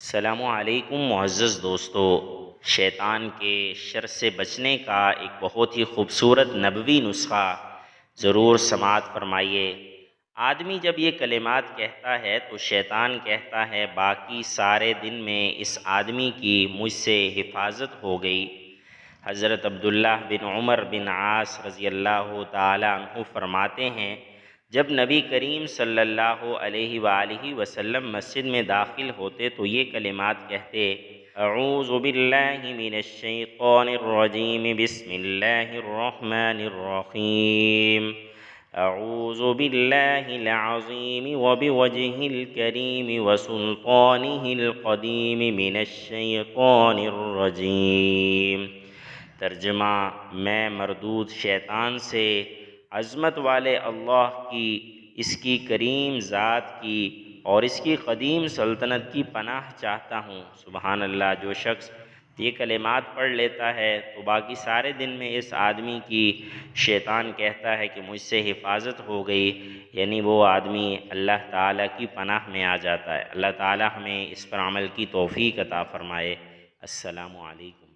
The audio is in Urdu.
السلام علیکم معزز دوستو، شیطان کے شر سے بچنے کا ایک بہت ہی خوبصورت نبوی نسخہ ضرور سماعت فرمائیے۔ آدمی جب یہ کلمات کہتا ہے تو شیطان کہتا ہے باقی سارے دن میں اس آدمی کی مجھ سے حفاظت ہو گئی۔ حضرت عبداللہ بن عمر بن عاص رضی اللہ تعالیٰ عنہ فرماتے ہیں، جب نبی کریم صلی اللہ علیہ وآلہ وسلم مسجد میں داخل ہوتے تو یہ کلمات کہتے: اعوذ باللہ من الشیطان الرجیم، بسم اللہ الرحمن الرحیم، اعوذ باللہ العظیم وبوجہ الکریم وسلطانہ القدیم من الشیطان الرجیم۔ ترجمہ: میں مردود شیطان سے عظمت والے اللہ کی، اس کی کریم ذات کی اور اس کی قدیم سلطنت کی پناہ چاہتا ہوں۔ سبحان اللہ! جو شخص یہ کلمات پڑھ لیتا ہے تو باقی سارے دن میں اس آدمی کی شیطان کہتا ہے کہ مجھ سے حفاظت ہو گئی، یعنی وہ آدمی اللہ تعالیٰ کی پناہ میں آ جاتا ہے۔ اللہ تعالیٰ ہمیں اس پر عمل کی توفیق عطا فرمائے۔ السلام علیکم۔